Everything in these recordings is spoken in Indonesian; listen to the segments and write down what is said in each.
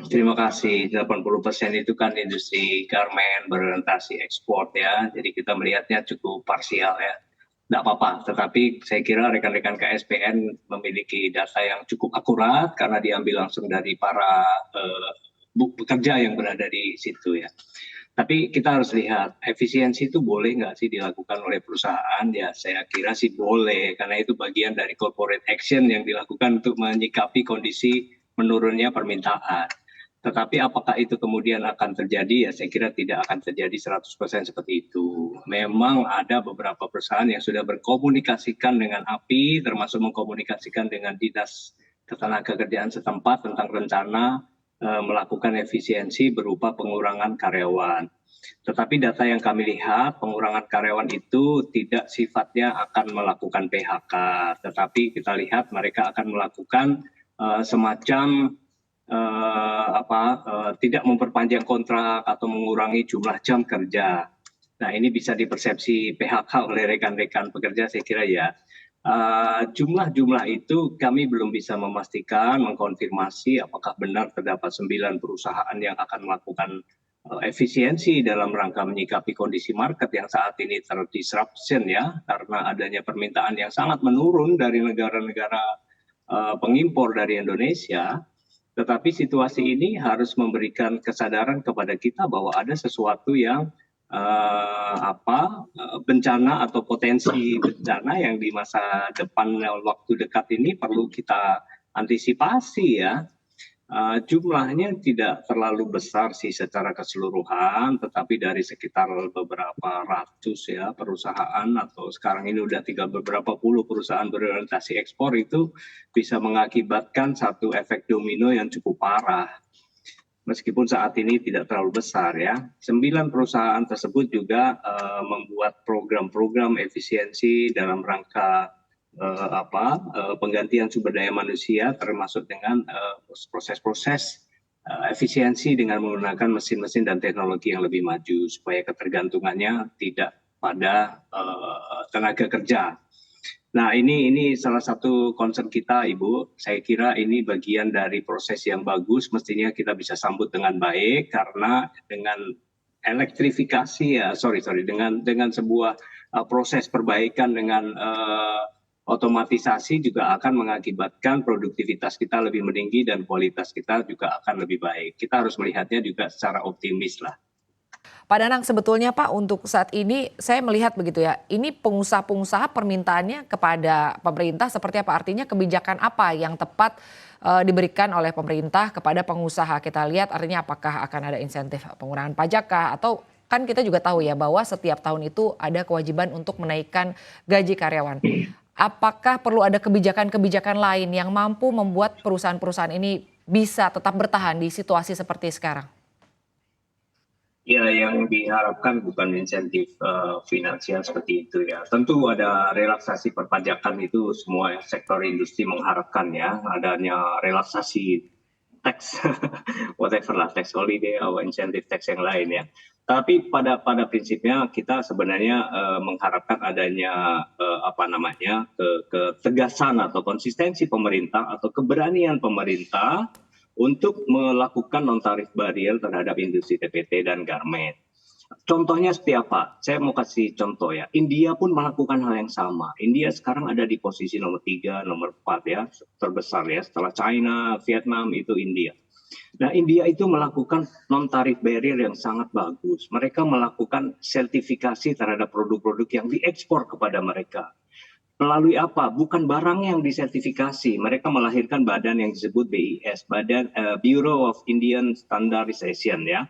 Terima kasih. 80% itu kan industri garmen berorientasi ekspor ya. Jadi kita melihatnya cukup parsial ya. Tidak apa-apa, tetapi saya kira rekan-rekan KSPN memiliki data yang cukup akurat karena diambil langsung dari para pekerja yang berada di situ ya. Tapi kita harus lihat efisiensi itu boleh nggak sih dilakukan oleh perusahaan? Ya saya kira sih boleh karena itu bagian dari corporate action yang dilakukan untuk menyikapi kondisi menurunnya permintaan. Tetapi apakah itu kemudian akan terjadi? Ya saya kira tidak akan terjadi 100% seperti itu. Memang ada beberapa perusahaan yang sudah berkomunikasikan dengan API, termasuk mengkomunikasikan dengan Dinas Ketenagakerjaan setempat tentang rencana melakukan efisiensi berupa pengurangan karyawan. Tetapi data yang kami lihat, pengurangan karyawan itu tidak sifatnya akan melakukan PHK, tetapi kita lihat mereka akan melakukan semacam tidak memperpanjang kontrak atau mengurangi jumlah jam kerja. Nah ini bisa dipersepsi PHK oleh rekan-rekan pekerja, saya kira ya. Jumlah itu kami belum bisa memastikan, mengkonfirmasi apakah benar terdapat 9 perusahaan yang akan melakukan efisiensi dalam rangka menyikapi kondisi market yang saat ini terdisruption ya, karena adanya permintaan yang sangat menurun dari negara-negara pengimpor dari Indonesia. Tetapi situasi ini harus memberikan kesadaran kepada kita bahwa ada sesuatu yang bencana atau potensi bencana yang di masa depan waktu dekat ini perlu kita antisipasi ya. Jumlahnya tidak terlalu besar sih secara keseluruhan, tetapi dari sekitar beberapa ratus ya perusahaan atau sekarang ini udah beberapa puluh perusahaan berorientasi ekspor itu bisa mengakibatkan satu efek domino yang cukup parah. Meskipun saat ini tidak terlalu besar ya. 9 perusahaan tersebut juga membuat program-program efisiensi dalam rangka penggantian sumber daya manusia termasuk dengan proses-proses efisiensi dengan menggunakan mesin-mesin dan teknologi yang lebih maju supaya ketergantungannya tidak pada tenaga kerja. Nah ini salah satu concern kita Ibu, saya kira ini bagian dari proses yang bagus, mestinya kita bisa sambut dengan baik karena dengan elektrifikasi ya, dengan sebuah proses perbaikan dengan otomatisasi juga akan mengakibatkan produktivitas kita lebih meninggi dan kualitas kita juga akan lebih baik. Kita harus melihatnya juga secara optimis lah. Pak Danang, sebetulnya Pak untuk saat ini saya melihat begitu ya, ini pengusaha-pengusaha permintaannya kepada pemerintah seperti apa? Artinya kebijakan apa yang tepat diberikan oleh pemerintah kepada pengusaha? Kita lihat artinya apakah akan ada insentif pengurangan pajak kah? Atau kan kita juga tahu ya bahwa setiap tahun itu ada kewajiban untuk menaikkan gaji karyawan. Apakah perlu ada kebijakan-kebijakan lain yang mampu membuat perusahaan-perusahaan ini bisa tetap bertahan di situasi seperti sekarang? Ya, yang diharapkan bukan insentif finansial seperti itu ya. Tentu ada relaksasi perpajakan itu semua sektor industri mengharapkan ya. Adanya relaksasi tax, whatever lah, tax holiday atau insentif tax yang lain ya. Tapi pada prinsipnya kita sebenarnya mengharapkan adanya ketegasan atau konsistensi pemerintah atau keberanian pemerintah untuk melakukan non tarif barrier terhadap industri TPT dan garmen. Contohnya seperti apa? Saya mau kasih contoh ya. India pun melakukan hal yang sama. India sekarang ada di posisi nomor 3, nomor 4 ya, terbesar ya. Setelah China, Vietnam itu India. Nah, India itu melakukan non-tarif barrier yang sangat bagus. Mereka melakukan sertifikasi terhadap produk-produk yang diekspor kepada mereka. Melalui apa? Bukan barang yang disertifikasi. Mereka melahirkan badan yang disebut BIS, Bureau of Indian Standardization ya.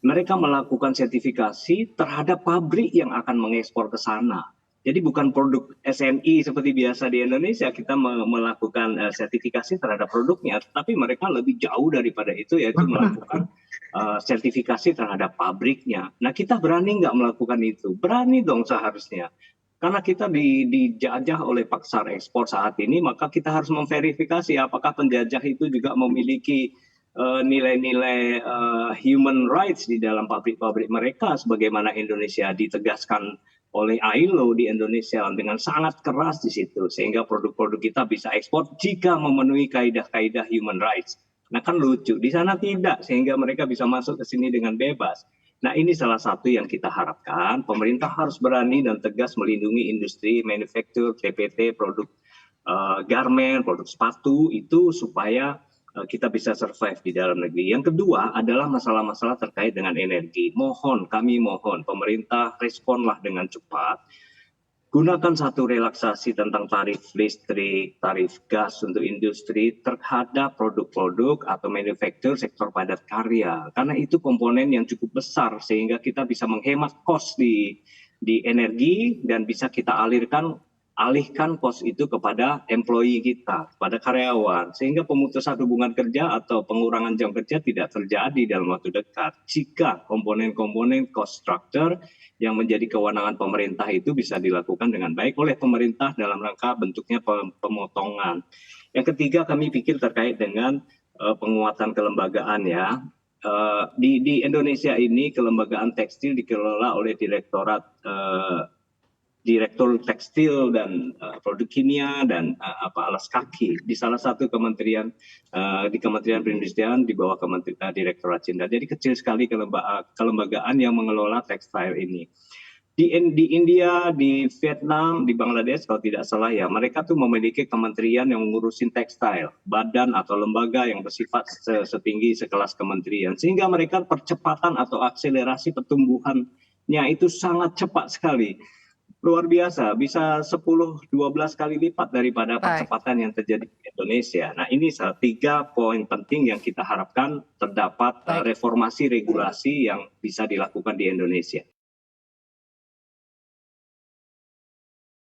Mereka melakukan sertifikasi terhadap pabrik yang akan mengekspor ke sana. Jadi bukan produk SNI seperti biasa di Indonesia kita melakukan sertifikasi terhadap produknya, tapi mereka lebih jauh daripada itu yaitu melakukan sertifikasi terhadap pabriknya. Nah kita berani nggak melakukan itu? Berani dong seharusnya. Karena kita dijajah oleh pasar ekspor saat ini, maka kita harus memverifikasi apakah penjajah itu juga memiliki nilai-nilai human rights di dalam pabrik-pabrik mereka, sebagaimana Indonesia ditegaskan oleh ILO di Indonesia dengan sangat keras di situ, sehingga produk-produk kita bisa ekspor jika memenuhi kaidah-kaidah human rights. Nah kan lucu, di sana tidak, sehingga mereka bisa masuk ke sini dengan bebas. Nah ini salah satu yang kita harapkan, pemerintah harus berani dan tegas melindungi industri manufaktur, TPT, produk garment, produk sepatu itu supaya kita bisa survive di dalam negeri. Yang kedua adalah masalah-masalah terkait dengan energi. Kami mohon pemerintah responlah dengan cepat. Gunakan satu relaksasi tentang tarif listrik, tarif gas untuk industri terhadap produk-produk atau manufaktur sektor padat karya. Karena itu komponen yang cukup besar sehingga kita bisa menghemat cost di energi dan bisa kita alihkan cost itu kepada employee kita, kepada karyawan. Sehingga pemutusan hubungan kerja atau pengurangan jam kerja tidak terjadi dalam waktu dekat. Jika komponen-komponen cost structure yang menjadi kewenangan pemerintah itu bisa dilakukan dengan baik oleh pemerintah dalam rangka bentuknya pemotongan. Yang ketiga kami pikir terkait dengan penguatan kelembagaan ya. Di Indonesia ini kelembagaan tekstil dikelola oleh Direktur Tekstil dan Produk Kimia dan alas kaki di salah satu kementerian di Kementerian Perindustrian di bawah Direktorat Jenderal. Jadi kecil sekali kelembagaan yang mengelola tekstil ini. Di India, di Vietnam, di Bangladesh kalau tidak salah ya, mereka tuh memiliki kementerian yang mengurusin tekstil, badan atau lembaga yang bersifat setinggi sekelas kementerian, sehingga mereka percepatan atau akselerasi pertumbuhannya itu sangat cepat sekali. Luar biasa, bisa 10-12 kali lipat daripada Baik. percepatan yang terjadi di Indonesia. Nah ini 3 poin penting yang kita harapkan terdapat reformasi regulasi yang bisa dilakukan di Indonesia.